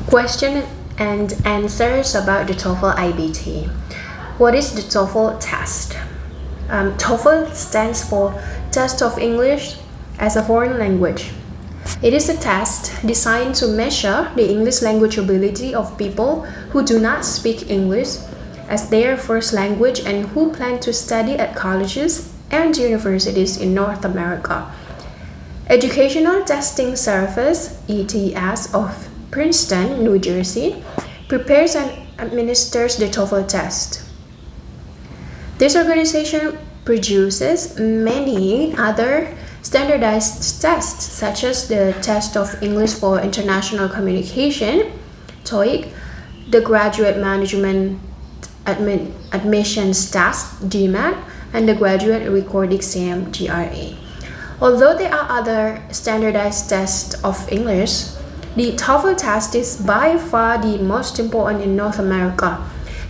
Question and answers about the TOEFL iBT. What is the TOEFL test? TOEFL stands for Test of English as a Foreign Language. It is a test designed to measure the English language ability of people who do not speak English as their first language and who plan to study at colleges and universities in North America. Educational Testing Service (ETS) of Princeton, New Jersey, prepares and administers the TOEFL test. This organization produces many other standardized tests, such as the Test of English for International Communication (TOEIC), the Graduate Management Admissions Test (GMAT), and the Graduate Record Exam (GRE). Although there are other standardized tests of English, the TOEFL test is by far the most important in North America.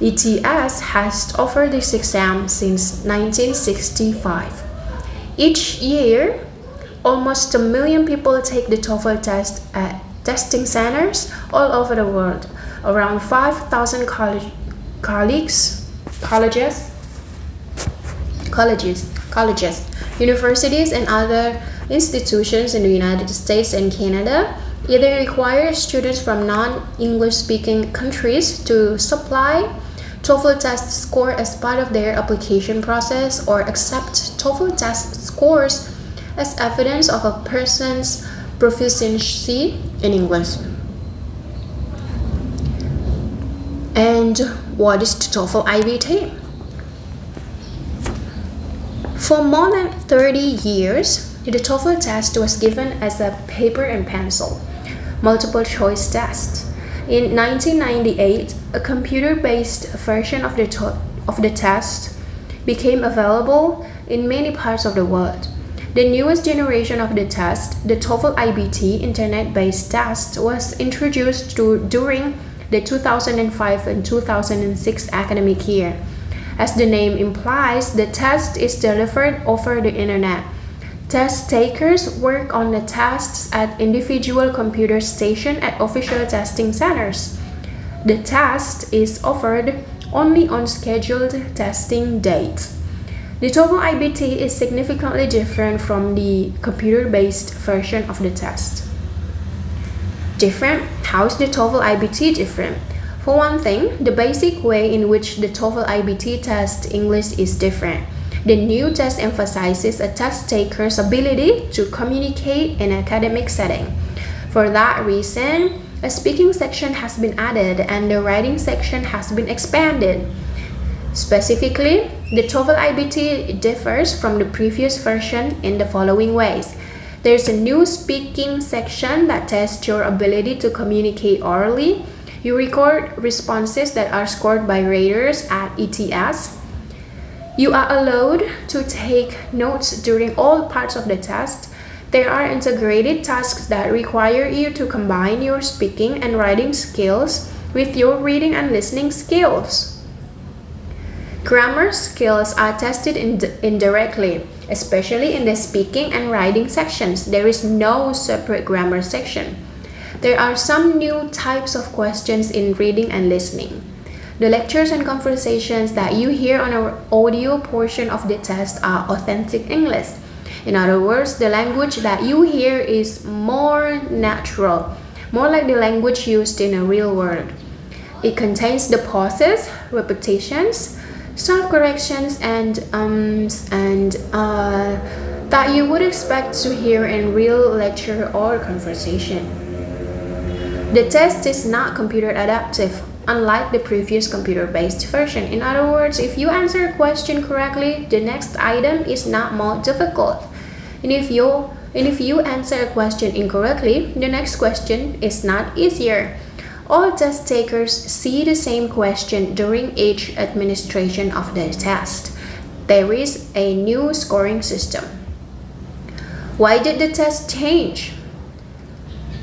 ETS has offered this exam since 1965. Each year, almost 1 million people take the TOEFL test at testing centers all over the world. Around 5,000 colleges, universities, and other institutions in the United States and Canada either require students from non-English speaking countries to supply TOEFL test score as part of their application process or accept TOEFL test scores as evidence of a person's proficiency in English. And what is the TOEFL iBT? For more than 30 years, the TOEFL test was given as a paper and pencil, multiple choice test. In 1998, a computer-based version of the test became available in many parts of the world. The newest generation of the test, the TOEFL iBT internet-based test, was introduced during the 2005 and 2006 academic year. As the name implies, the test is delivered over the internet. Test takers work on the tests at individual computer stations at official testing centers. The test is offered only on scheduled testing dates. The TOEFL iBT is significantly different from the computer-based version of the test. Different? How is the TOEFL iBT different? For one thing, the basic way in which the TOEFL iBT test English is different. The new test emphasizes a test taker's ability to communicate in an academic setting. For that reason, a speaking section has been added and the writing section has been expanded. Specifically, the TOEFL iBT differs from the previous version in the following ways. There's a new speaking section that tests your ability to communicate orally. You record responses that are scored by raters at ETS. You are allowed to take notes during all parts of the test. There are integrated tasks that require you to combine your speaking and writing skills with your reading and listening skills. Grammar skills are tested indirectly, especially in the speaking and writing sections. There is no separate grammar section. There are some new types of questions in reading and listening. The lectures and conversations that you hear on an audio portion of the test are authentic English. In other words, the language that you hear is more natural, more like the language used in a real world. It contains the pauses, repetitions, self-corrections, and that you would expect to hear in real lecture or conversation. The test is not computer adaptive, unlike the previous computer-based version. In other words, if you answer a question correctly, the next item is not more difficult. And if you answer a question incorrectly, the next question is not easier. All test takers see the same question during each administration of the test. There is a new scoring system. Why did the test change?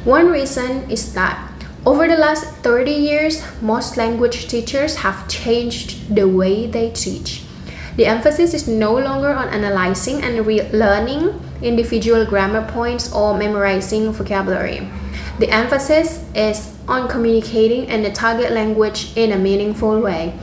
One reason is that over the last 30 years, most language teachers have changed the way they teach. The emphasis is no longer on analyzing and learning individual grammar points or memorizing vocabulary. The emphasis is on communicating in the target language in a meaningful way.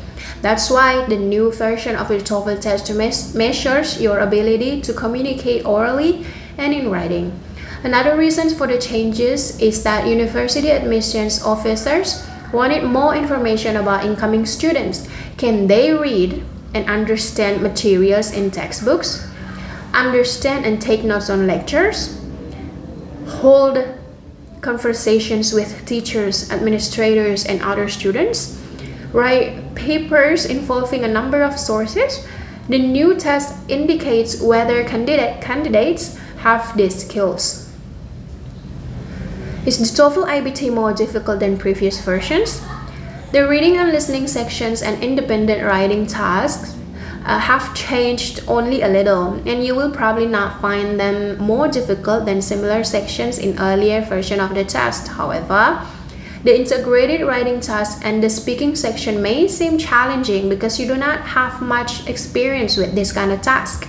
That's why the new version of the TOEFL test measures your ability to communicate orally and in writing. Another reason for the changes is that university admissions officers wanted more information about incoming students. Can they read and understand materials in textbooks? Understand and take notes on lectures? Hold conversations with teachers, administrators, and other students? Write papers involving a number of sources? The new test indicates whether candidates have these skills. Is the TOEFL iBT more difficult than previous versions? The reading and listening sections and independent writing tasks have changed only a little, and you will probably not find them more difficult than similar sections in earlier version of the test. However, the integrated writing task and the speaking section may seem challenging because you do not have much experience with this kind of task.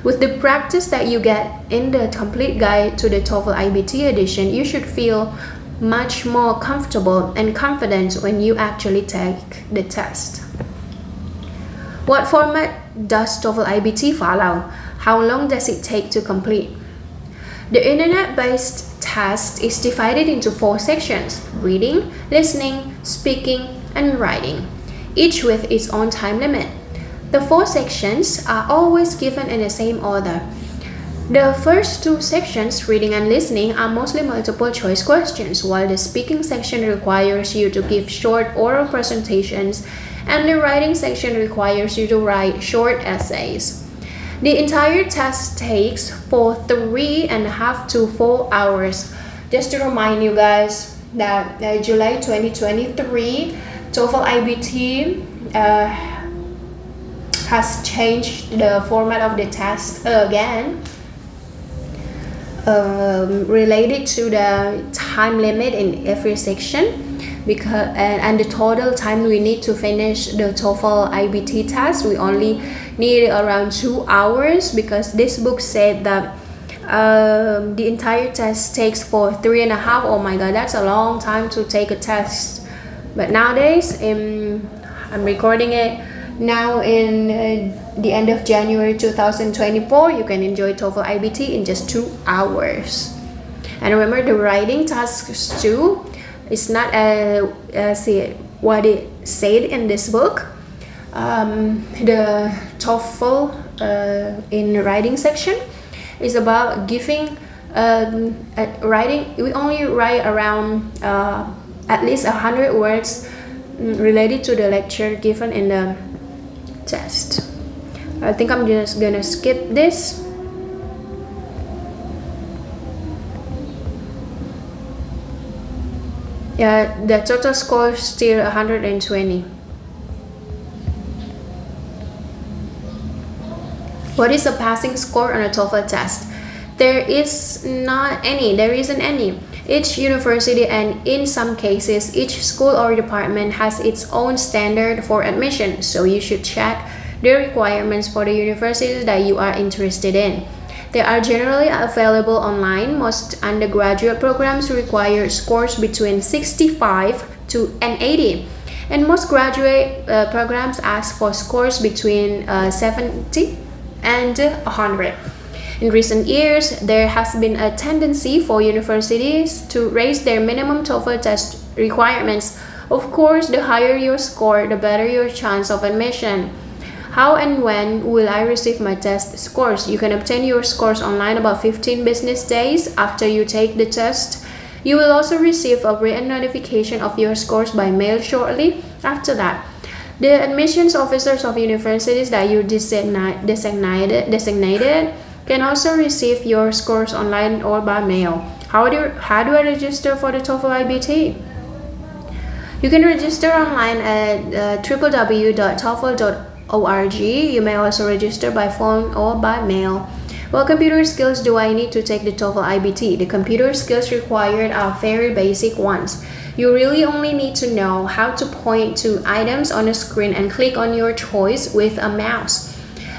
With the practice that you get in the complete guide to the TOEFL iBT edition, you should feel much more comfortable and confident when you actually take the test. What format does TOEFL iBT follow? How long does it take to complete? The internet-based test is divided into 4 sections: reading, listening, speaking, and writing, each with its own time limit. The 4 sections are always given in the same order. The first 2 sections, reading and listening, are mostly multiple choice questions, while the speaking section requires you to give short oral presentations, and the writing section requires you to write short essays. The entire test takes 3.5 to 4 hours. Just to remind you guys that July 2023, TOEFL iBT has changed the format of the test again, related to the time limit in every section, because and the total time we need to finish the TOEFL iBT test, we only need around 2 hours, because this book said that the entire test takes for 3.5. Oh my god, that's a long time to take a test. But nowadays, I'm recording it now in the end of January 2024, you can enjoy TOEFL iBT in just 2 hours. And remember, the writing tasks too is not what it said in this book. The TOEFL in the writing section is about giving writing. We only write around at least 100 words related to the lecture given in the test. I think I'm just gonna skip this. Yeah, the total score is still 120. What is a passing score on a TOEFL test? There isn't any. Each university, and in some cases each school or department, has its own standard for admission, so you should check the requirements for the university that you are interested in. They are generally available online. Most undergraduate programs require scores between 65 and 80, and most graduate programs ask for scores between 70 and 100. In recent years, there has been a tendency for universities to raise their minimum TOEFL test requirements. Of course, the higher your score, the better your chance of admission. How and when will I receive my test scores? You can obtain your scores online about 15 business days after you take the test. You will also receive a written notification of your scores by mail shortly after that. The admissions officers of universities that you designated can also receive your scores online or by mail. How do I register for the TOEFL iBT? You can register online at www.toefl.org. You may also register by phone or by mail. What computer skills do I need to take the TOEFL iBT? The computer skills required are very basic ones. You really only need to know how to point to items on a screen and click on your choice with a mouse.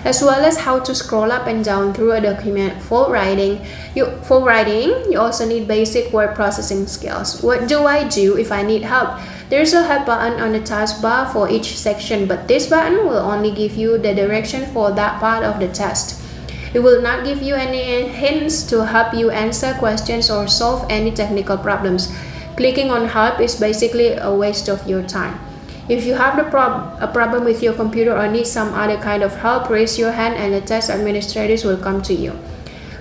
as well as how to scroll up and down through a document. For writing, you also need basic word processing skills. What do I do if I need help? There's a help button on the taskbar for each section, but this button will only give you the direction for that part of the test. It will not give you any hints to help you answer questions or solve any technical problems. Clicking on help is basically a waste of your time. If you have a problem with your computer or need some other kind of help, raise your hand and the test administrators will come to you.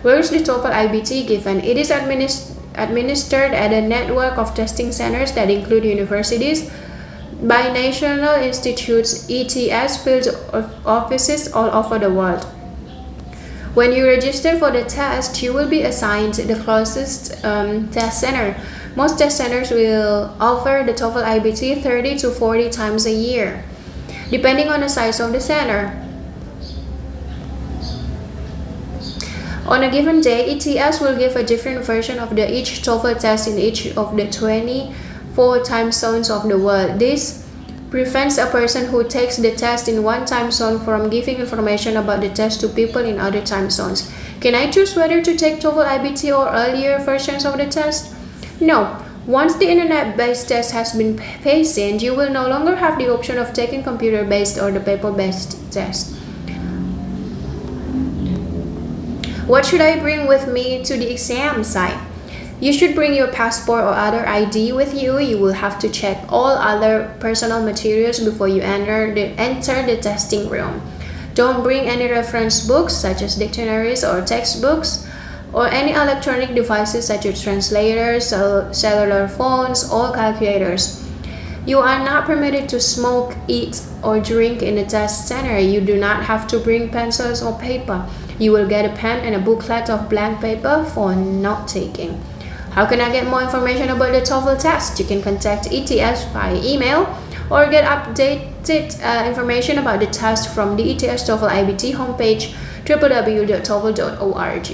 Where is the TOEFL iBT given? It is administered at a network of testing centers that include universities, binational institutes, ETS field offices all over the world. When you register for the test, you will be assigned the closest test center. Most test centers will offer the TOEFL iBT 30 to 40 times a year, depending on the size of the center. On a given day, ETS will give a different version of each TOEFL test in each of the 24 time zones of the world. This prevents a person who takes the test in one time zone from giving information about the test to people in other time zones. Can I choose whether to take TOEFL iBT or earlier versions of the test? No. Once the internet-based test has been phased in, you will no longer have the option of taking computer-based or the paper-based test. What should I bring with me to the exam site? You should bring your passport or other ID with you. You will have to check all other personal materials before you enter the testing room. Don't bring any reference books such as dictionaries or textbooks, or any electronic devices such as translators, cellular phones, or calculators. You are not permitted to smoke, eat, or drink in the test center. You do not have to bring pencils or paper. You will get a pen and a booklet of blank paper for note-taking. How can I get more information about the TOEFL test? You can contact ETS via email or get updated information about the test from the ETS TOEFL iBT homepage, www.toefl.org.